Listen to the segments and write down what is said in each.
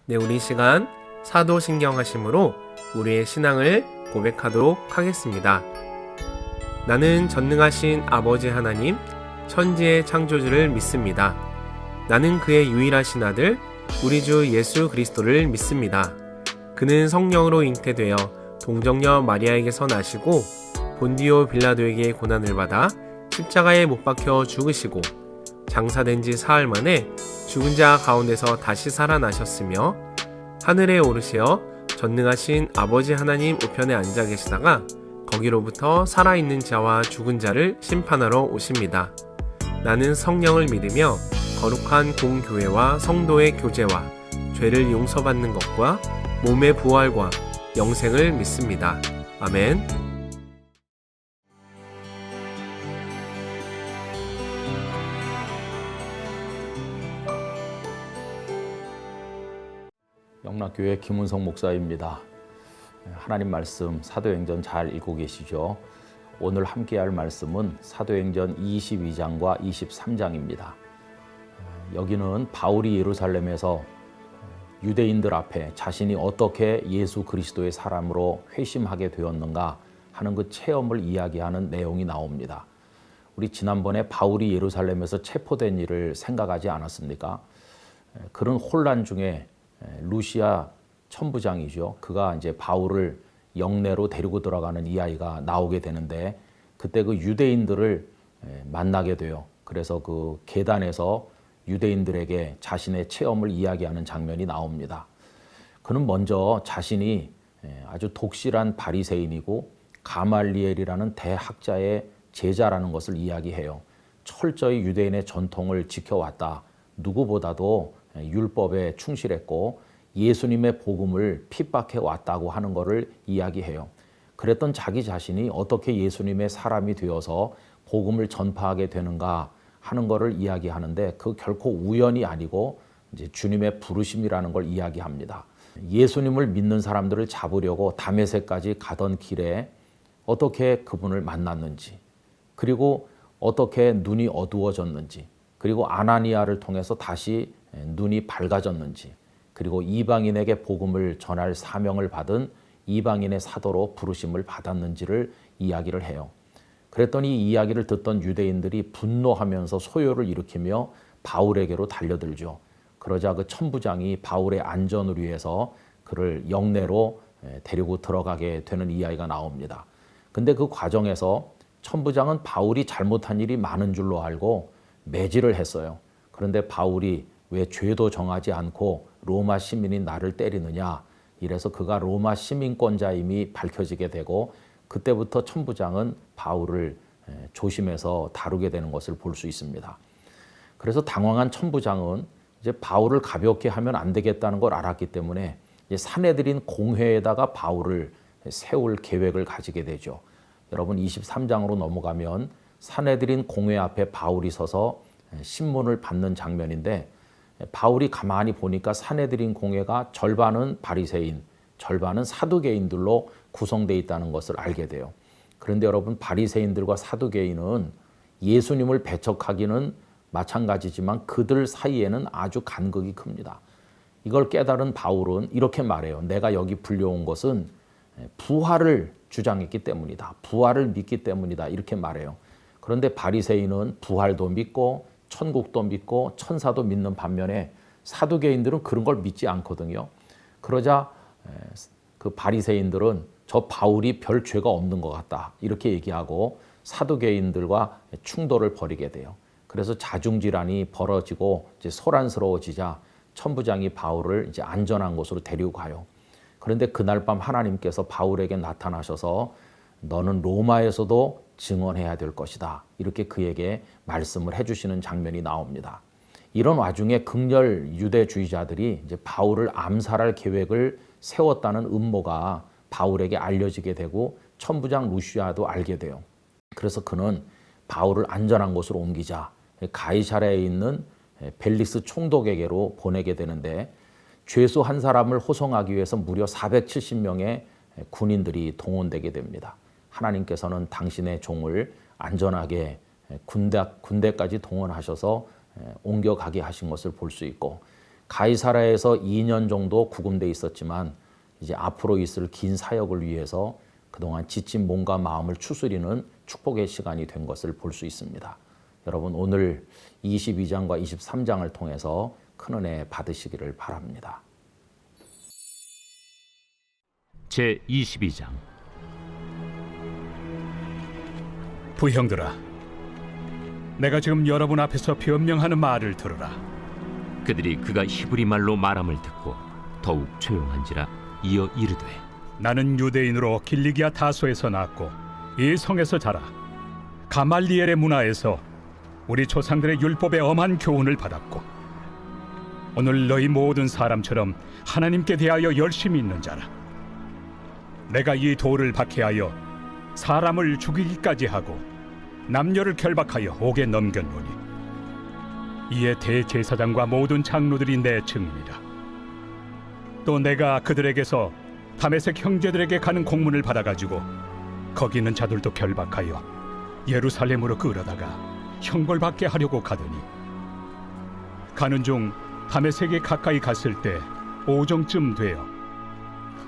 네, 우리 시간 사도신경하심으로 우리의 신앙을 고백하도록 하겠습니다. 나는 전능하신 아버지 하나님, 천지의 창조주를 믿습니다. 나는 그의 유일하신 아들, 우리 주 예수 그리스도를 믿습니다. 그는 성령으로 잉태되어 동정녀 마리아에게서 나시고 본디오 빌라도에게 고난을 받아 십자가에 못 박혀 죽으시고 장사된 지 사흘 만에 죽은 자 가운데서 다시 살아나셨으며 하늘에 오르시어 전능하신 아버지 하나님 우편에 앉아 계시다가 거기로부터 살아있는 자와 죽은 자를 심판하러 오십니다. 나는 성령을 믿으며 거룩한 공교회와 성도의 교제와 죄를 용서받는 것과 몸의 부활과 영생을 믿습니다. 아멘. 영락교회 김은성 목사입니다. 하나님 말씀 사도행전 잘 읽고 계시죠? 오늘 함께할 말씀은 사도행전 22장과 23장입니다. 여기는 바울이 예루살렘에서 유대인들 앞에 자신이 어떻게 예수 그리스도의 사람으로 회심하게 되었는가 하는 그 체험을 이야기하는 내용이 나옵니다. 우리 지난번에 바울이 예루살렘에서 체포된 일을 생각하지 않았습니까? 그런 혼란 중에 루시아 천부장이죠. 그가 이제 바울을 영내로 데리고 들어가는 이야기가 나오게 되는데 그때 그 유대인들을 만나게 돼요. 그래서 그 계단에서 유대인들에게 자신의 체험을 이야기하는 장면이 나옵니다. 그는 먼저 자신이 아주 독실한 바리새인이고 가말리엘이라는 대학자의 제자라는 것을 이야기해요. 철저히 유대인의 전통을 지켜왔다. 누구보다도 율법에 충실했고 예수님의 복음을 핍박해 왔다고 하는 것을 이야기해요. 그랬던 자기 자신이 어떻게 예수님의 사람이 되어서 복음을 전파하게 되는가 하는 것을 이야기하는데 그 결코 우연이 아니고 이제 주님의 부르심이라는 걸 이야기합니다. 예수님을 믿는 사람들을 잡으려고 다메섹까지 가던 길에 어떻게 그분을 만났는지, 그리고 어떻게 눈이 어두워졌는지, 그리고 아나니아를 통해서 다시 눈이 밝아졌는지, 그리고 이방인에게 복음을 전할 사명을 받은 이방인의 사도로 부르심을 받았는지를 이야기를 해요. 그랬더니 이 이야기를 듣던 유대인들이 분노하면서 소요를 일으키며 바울에게로 달려들죠. 그러자 그 천부장이 바울의 안전을 위해서 그를 영내로 데리고 들어가게 되는 이야기가 나옵니다. 근데 그 과정에서 천부장은 바울이 잘못한 일이 많은 줄로 알고 매질을 했어요. 그런데 바울이 왜 죄도 정하지 않고 로마 시민이 나를 때리느냐, 이래서 그가 로마 시민권자임이 밝혀지게 되고 그때부터 천부장은 바울을 조심해서 다루게 되는 것을 볼 수 있습니다. 그래서 당황한 천부장은 이제 바울을 가볍게 하면 안 되겠다는 걸 알았기 때문에 이제 산헤드린 공회에다가 바울을 세울 계획을 가지게 되죠. 여러분 23장으로 넘어가면 산헤드린 공회 앞에 바울이 서서 신문을 받는 장면인데 바울이 가만히 보니까 산헤드린 공회가 절반은 바리새인, 절반은 사두개인들로 구성되어 있다는 것을 알게 돼요. 그런데 여러분 바리새인들과 사두개인은 예수님을 배척하기는 마찬가지지만 그들 사이에는 아주 간극이 큽니다. 이걸 깨달은 바울은 이렇게 말해요. 내가 여기 불려온 것은 부활을 주장했기 때문이다. 부활을 믿기 때문이다. 이렇게 말해요. 그런데 바리새인은 부활도 믿고 천국도 믿고 천사도 믿는 반면에 사두개인들은 그런 걸 믿지 않거든요. 그러자 그 바리새인들은 저 바울이 별 죄가 없는 것 같다 이렇게 얘기하고 사두개인들과 충돌을 벌이게 돼요. 그래서 자중질환이 벌어지고 이제 소란스러워지자 천부장이 바울을 이제 안전한 곳으로 데리고 가요. 그런데 그날 밤 하나님께서 바울에게 나타나셔서 너는 로마에서도 증언해야 될 것이다. 이렇게 그에게 말씀을 해주시는 장면이 나옵니다. 이런 와중에 극렬 유대주의자들이 이제 바울을 암살할 계획을 세웠다는 음모가 바울에게 알려지게 되고 천부장 루시아도 알게 돼요. 그래서 그는 바울을 안전한 곳으로 옮기자 가이사랴에 있는 벨리스 총독에게로 보내게 되는데 죄수 한 사람을 호송하기 위해서 무려 470명의 군인들이 동원되게 됩니다. 하나님께서는 당신의 종을 안전하게 군대까지 동원하셔서 옮겨가게 하신 것을 볼 수 있고 가이사라에서 2년 정도 구금돼 있었지만 이제 앞으로 있을 긴 사역을 위해서 그동안 지친 몸과 마음을 추스리는 축복의 시간이 된 것을 볼 수 있습니다. 여러분 오늘 22장과 23장을 통해서 큰 은혜 받으시기를 바랍니다. 제22장 부형들아, 내가 지금 여러분 앞에서 변명하는 말을 들으라. 그들이 그가 히브리 말로 말함을 듣고 더욱 조용한지라 이어 이르되 나는 유대인으로 길리기아 다소에서 낳았고 이 성에서 자라 가말리엘의 문화에서 우리 조상들의 율법의 엄한 교훈을 받았고 오늘 너희 모든 사람처럼 하나님께 대하여 열심히 있는 자라. 내가 이 돌을 박해하여 사람을 죽이기까지 하고 남녀를 결박하여 옥에 넘겼노니 이에 대제사장과 모든 장로들이 내 증인이라. 또 내가 그들에게서 다메섹 형제들에게 가는 공문을 받아가지고 거기 있는 자들도 결박하여 예루살렘으로 끌어다가 형벌받게 하려고 가더니 가는 중 다메섹에 가까이 갔을 때 오정쯤 되어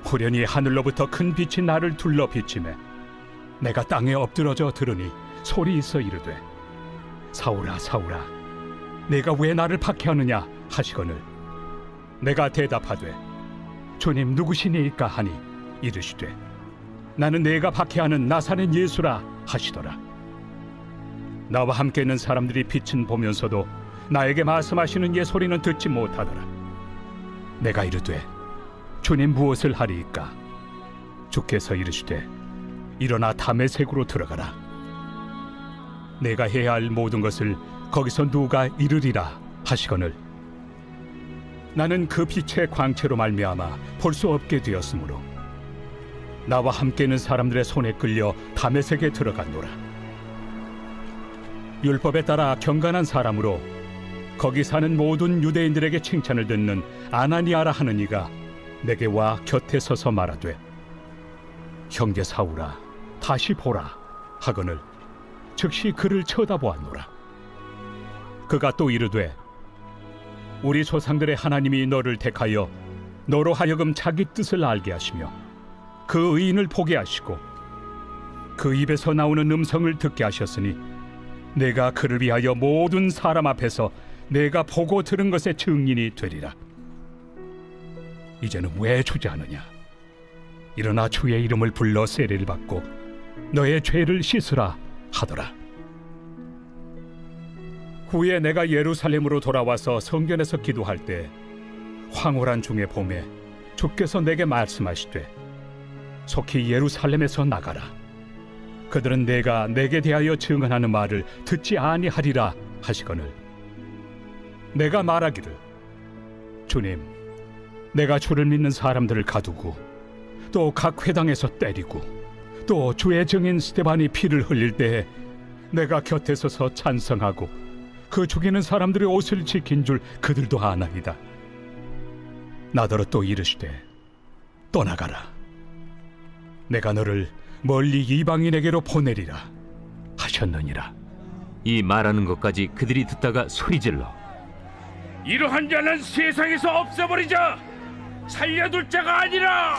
후련히 하늘로부터 큰 빛이 나를 둘러 비치매 내가 땅에 엎드러져 들으니 소리 있어 이르되 사울아 사울아 내가 왜 나를 박해하느냐 하시거늘 내가 대답하되 주님 누구시니이까 하니 이르시되 나는 내가 박해하는 나사렛 예수라 하시더라. 나와 함께 있는 사람들이 빛은 보면서도 나에게 말씀하시는 예 소리는 듣지 못하더라. 내가 이르되 주님 무엇을 하리이까? 주께서 이르시되 일어나 다메섹으로 들어가라. 내가 해야 할 모든 것을 거기서 누가 이르리라 하시거늘 나는 그 빛의 광채로 말미암아 볼 수 없게 되었으므로 나와 함께 있는 사람들의 손에 끌려 다메섹에 들어갔노라. 율법에 따라 경건한 사람으로 거기 사는 모든 유대인들에게 칭찬을 듣는 아나니아라 하는 이가 내게 와 곁에 서서 말하되 형제 사울아 다시 보라 하거늘 즉시 그를 쳐다보았노라. 그가 또 이르되 우리 조상들의 하나님이 너를 택하여 너로 하여금 자기 뜻을 알게 하시며 그 의인을 보게 하시고 그 입에서 나오는 음성을 듣게 하셨으니 내가 그를 위하여 모든 사람 앞에서 내가 보고 들은 것의 증인이 되리라. 이제는 왜 주저하느냐? 일어나 주의 이름을 불러 세례를 받고 너의 죄를 씻으라 하더라. 후에 내가 예루살렘으로 돌아와서 성전에서 기도할 때 황홀한 중에 봄에 주께서 내게 말씀하시되 속히 예루살렘에서 나가라. 그들은 내가 내게 대하여 증언하는 말을 듣지 아니하리라 하시거늘 내가 말하기를 주님 내가 주를 믿는 사람들을 가두고 또 각 회당에서 때리고 또 주의 증인 스데반이 피를 흘릴 때에 내가 곁에 서서 찬성하고 그 죽이는 사람들의 옷을 지킨 줄 그들도 아나이다. 나더러 또 이르시되 떠나가라. 내가 너를 멀리 이방인에게로 보내리라 하셨느니라. 이 말하는 것까지 그들이 듣다가 소리질러 이러한 자는 세상에서 없애버리자. 살려둘 자가 아니라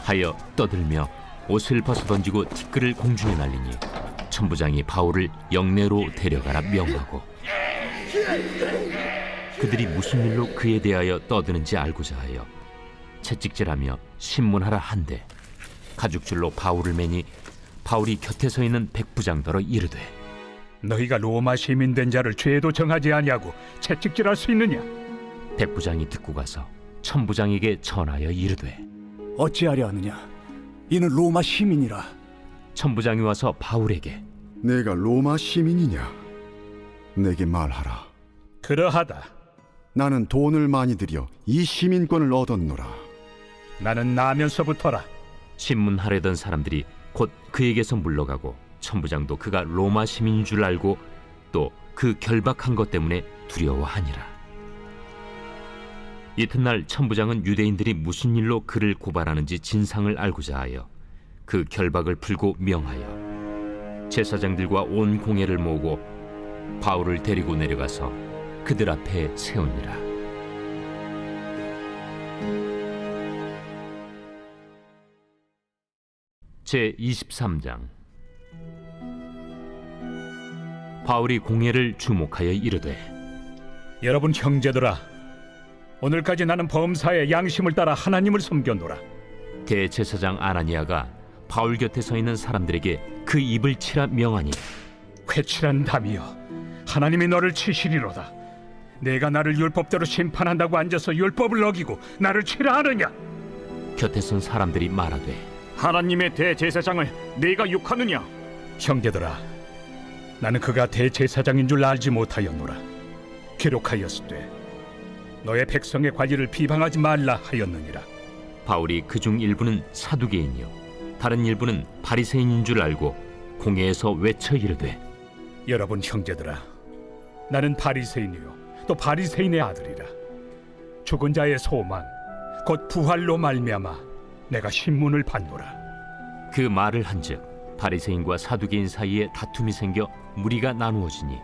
하여 떠들며 옷을 벗어던지고 티끌을 공중에 날리니 천부장이 바울을 영내로 데려가라 명하고 그들이 무슨 일로 그에 대하여 떠드는지 알고자 하여 채찍질하며 신문하라 한데 가죽줄로 바울을 매니 바울이 곁에 서 있는 백부장더러 이르되 너희가 로마 시민 된 자를 죄도 정하지 아니하고 채찍질할 수 있느냐? 백부장이 듣고 가서 천부장에게 전하여 이르되 어찌하려 하느냐? 이는 로마 시민이라. 천부장이 와서 바울에게 내가 로마 시민이냐? 내게 말하라. 그러하다. 나는 돈을 많이 들여 이 시민권을 얻었노라. 나는 나면서부터라. 신문하려던 사람들이 곧 그에게서 물러가고 천부장도 그가 로마 시민인 줄 알고 또 그 결박한 것 때문에 두려워하니라. 이튿날 천부장은 유대인들이 무슨 일로 그를 고발하는지 진상을 알고자 하여 그 결박을 풀고 명하여 제사장들과 온 공회를 모으고 바울을 데리고 내려가서 그들 앞에 세우니라. 제23장. 바울이 공회를 주목하여 이르되 여러분 형제들아, 오늘까지 나는 범사에 양심을 따라 하나님을 섬겼노라. 대제사장 아나니아가 바울 곁에 서 있는 사람들에게 그 입을 치라 명하니 회칠한 담이여, 하나님이 너를 치시리로다. 내가 나를 율법대로 심판한다고 앉아서 율법을 어기고 나를 치라 하느냐? 곁에 선 사람들이 말하되 하나님의 대제사장을 네가 욕하느냐? 형제들아, 나는 그가 대제사장인 줄 알지 못하였노라. 기록하였으되 너의 백성의 관리를 비방하지 말라 하였느니라. 바울이 그중 일부는 사두개인이요 다른 일부는 바리새인인 줄 알고 공회에서 외쳐 이르되 여러분 형제들아, 나는 바리새인이요 또 바리새인의 아들이라. 죽은 자의 소망 곧 부활로 말미암아 내가 신문을 받노라. 그 말을 한즉 바리새인과 사두개인 사이에 다툼이 생겨 무리가 나누어지니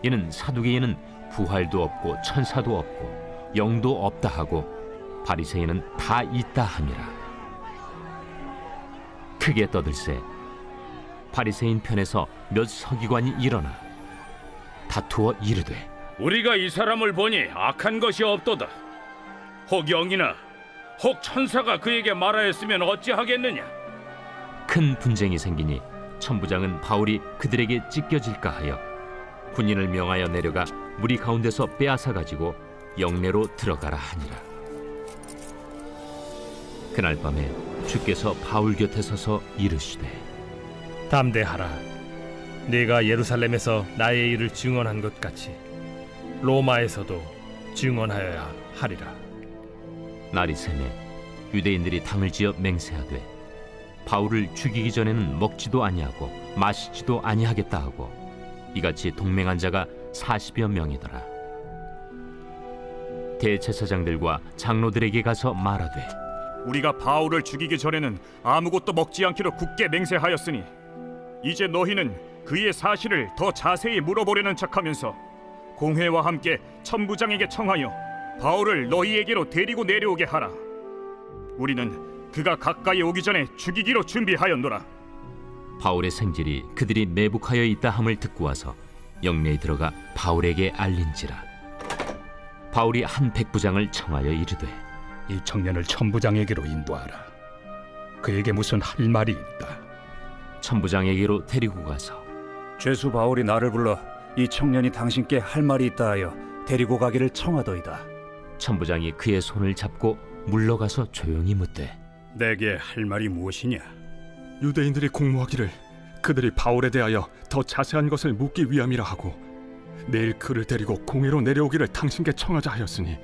이는 사두개인은 부활도 없고 천사도 없고 영도 없다 하고 바리새인은 다 있다 함이라. 크게 떠들세 바리새인 편에서 몇 서기관이 일어나 다투어 이르되 우리가 이 사람을 보니 악한 것이 없도다. 혹 영이나 혹 천사가 그에게 말하였으면 어찌하겠느냐? 큰 분쟁이 생기니 천부장은 바울이 그들에게 찢겨질까 하여 군인을 명하여 내려가 무리 가운데서 빼앗아 가지고 영내로 들어가라 하니라. 그날 밤에 주께서 바울 곁에 서서 이르시되 담대하라. 네가 예루살렘에서 나의 일을 증언한 것 같이 로마에서도 증언하여야 하리라. 날이 새매 유대인들이 당을 지어 맹세하되 바울을 죽이기 전에는 먹지도 아니하고 마시지도 아니하겠다 하고 이같이 동맹한 자가 40여 명이더라. 대제사장들과 장로들에게 가서 말하되 우리가 바울을 죽이기 전에는 아무것도 먹지 않기로 굳게 맹세하였으니 이제 너희는 그의 사실을 더 자세히 물어보려는 척하면서 공회와 함께 천부장에게 청하여 바울을 너희에게로 데리고 내려오게 하라. 우리는 그가 가까이 오기 전에 죽이기로 준비하였노라. 바울의 생질이 그들이 매복하여 있다 함을 듣고 와서 영내에 들어가 바울에게 알린지라. 바울이 한 백부장을 청하여 이르되 이 청년을 천부장에게로 인도하라. 그에게 무슨 할 말이 있다. 천부장에게로 데리고 가서 죄수 바울이 나를 불러 이 청년이 당신께 할 말이 있다 하여 데리고 가기를 청하더이다. 천부장이 그의 손을 잡고 물러가서 조용히 묻되 내게 할 말이 무엇이냐? 유대인들이 공모하기를 그들이 바울에 대하여 더 자세한 것을 묻기 위함이라 하고 내일 그를 데리고 공회로 내려오기를 당신께 청하자 하였으니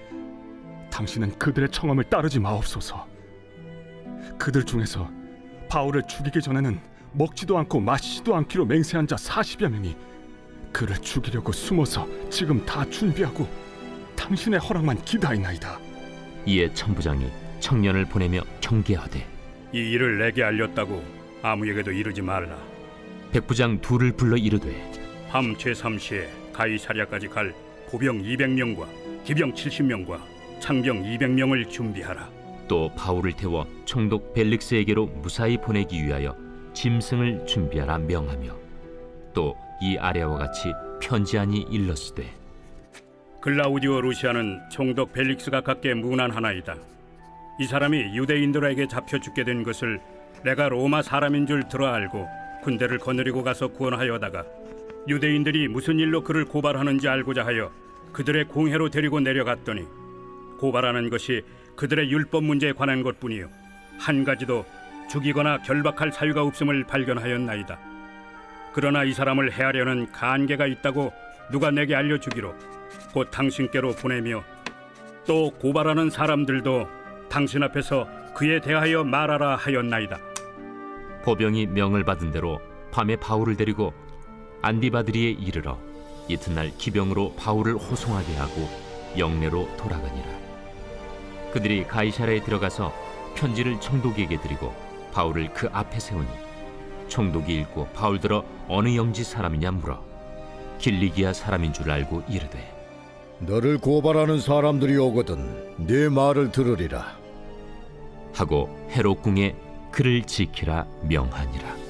당신은 그들의 청함을 따르지 마옵소서. 그들 중에서 바울을 죽이기 전에는 먹지도 않고 마시지도 않기로 맹세한 자 40여 명이 그를 죽이려고 숨어서 지금 다 준비하고 당신의 허락만 기다리나이다. 이에 천부장이 청년을 보내며 경계하되 이 일을 내게 알렸다고 아무에게도 이르지 말라. 백부장 둘을 불러 이르되 밤 제3시에 가이사랴까지 갈 보병 200명과 기병 70명과 창병 200명을 준비하라. 또 바울을 태워 총독 벨릭스에게로 무사히 보내기 위하여 짐승을 준비하라 명하며 또 이 아래와 같이 편지하니 일렀으되 글라우디오 루시아는 총독 벨릭스가 갖게 문안하나이다. 이 사람이 유대인들에게 잡혀 죽게 된 것을 내가 로마 사람인 줄 들어 알고 군대를 거느리고 가서 구원하여다가 유대인들이 무슨 일로 그를 고발하는지 알고자 하여 그들의 공회로 데리고 내려갔더니 고발하는 것이 그들의 율법 문제에 관한 것뿐이요 한 가지도 죽이거나 결박할 사유가 없음을 발견하였나이다. 그러나 이 사람을 해하려는 간계가 있다고 누가 내게 알려주기로 곧 당신께로 보내며 또 고발하는 사람들도 당신 앞에서 그에 대하여 말하라 하였나이다. 보병이 명을 받은 대로 밤에 바울을 데리고 안디바드리에 이르러 이튿날 기병으로 바울을 호송하게 하고 영내로 돌아가니라. 그들이 가이사랴에 들어가서 편지를 총독에게 드리고 바울을 그 앞에 세우니 총독이 읽고 바울들어 어느 영지 사람이냐 물어 길리기아 사람인 줄 알고 이르되 너를 고발하는 사람들이 오거든 네 말을 들으리라 하고 헤롯궁에 그를 지키라 명하니라.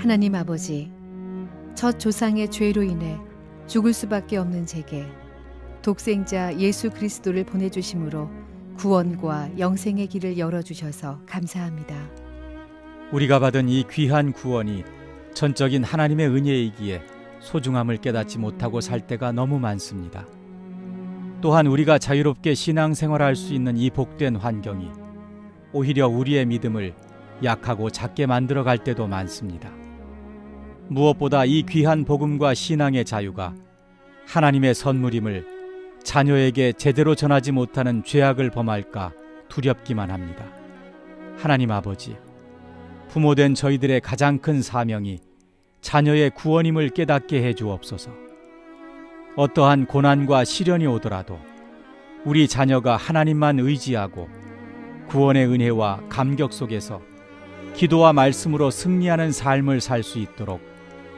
하나님 아버지, 첫 조상의 죄로 인해 죽을 수밖에 없는 제게 독생자 예수 그리스도를 보내주심으로 구원과 영생의 길을 열어주셔서 감사합니다. 우리가 받은 이 귀한 구원이 전적인 하나님의 은혜이기에 소중함을 깨닫지 못하고 살 때가 너무 많습니다. 또한 우리가 자유롭게 신앙생활할 수 있는 이 복된 환경이 오히려 우리의 믿음을 약하고 작게 만들어 갈 때도 많습니다. 무엇보다 이 귀한 복음과 신앙의 자유가 하나님의 선물임을 자녀에게 제대로 전하지 못하는 죄악을 범할까 두렵기만 합니다. 하나님 아버지, 부모된 저희들의 가장 큰 사명이 자녀의 구원임을 깨닫게 해 주옵소서. 어떠한 고난과 시련이 오더라도 우리 자녀가 하나님만 의지하고 구원의 은혜와 감격 속에서 기도와 말씀으로 승리하는 삶을 살 수 있도록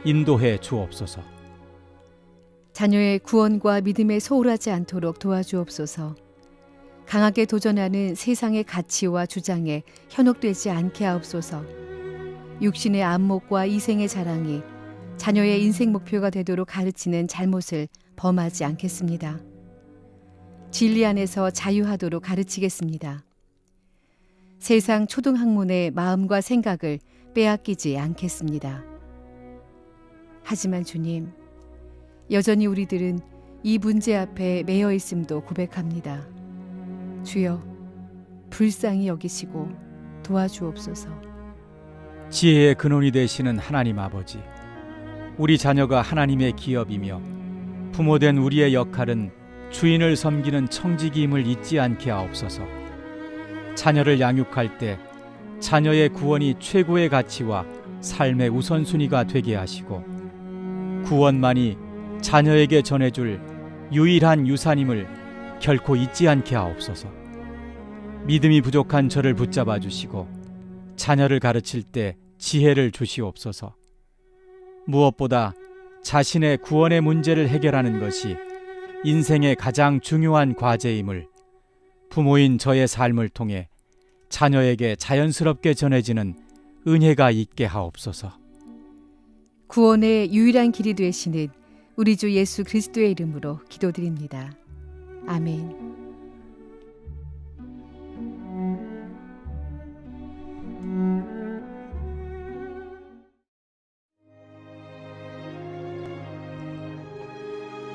인도해 주옵소서. 자녀의 구원과 믿음에 소홀하지 않도록 도와주옵소서. 강하게 도전하는 세상의 가치와 주장에 현혹되지 않게 하옵소서. 육신의 안목과 이생의 자랑이 자녀의 인생 목표가 되도록 가르치는 잘못을 범하지 않겠습니다. 진리 안에서 자유하도록 가르치겠습니다. 세상 초등학문의 마음과 생각을 빼앗기지 않겠습니다. 하지만 주님, 여전히 우리들은 이 문제 앞에 매여 있음도 고백합니다. 주여, 불쌍히 여기시고 도와주옵소서. 지혜의 근원이 되시는 하나님 아버지, 우리 자녀가 하나님의 기업이며 부모된 우리의 역할은 주인을 섬기는 청지기임을 잊지 않게 하옵소서. 자녀를 양육할 때 자녀의 구원이 최고의 가치와 삶의 우선순위가 되게 하시고 구원만이 자녀에게 전해줄 유일한 유산임을 결코 잊지 않게 하옵소서. 믿음이 부족한 저를 붙잡아 주시고 자녀를 가르칠 때 지혜를 주시옵소서. 무엇보다 자신의 구원의 문제를 해결하는 것이 인생의 가장 중요한 과제임을 부모인 저의 삶을 통해 자녀에게 자연스럽게 전해지는 은혜가 있게 하옵소서. 구원의 유일한 길이 되시는 우리 주 예수 그리스도의 이름으로 기도드립니다. 아멘.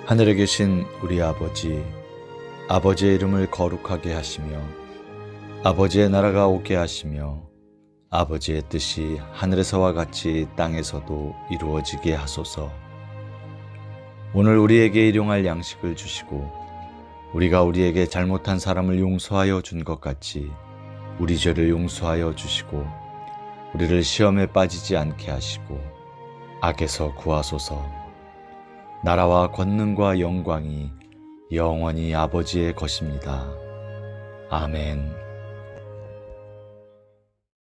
하늘에 계신 우리 아버지, 아버지의 이름을 거룩하게 하시며 아버지의 나라가 오게 하시며 아버지의 뜻이 하늘에서와 같이 땅에서도 이루어지게 하소서. 오늘 우리에게 일용할 양식을 주시고 우리가 우리에게 잘못한 사람을 용서하여 준 것 같이 우리 죄를 용서하여 주시고 우리를 시험에 빠지지 않게 하시고 악에서 구하소서. 나라와 권능과 영광이 영원히 아버지의 것입니다. 아멘.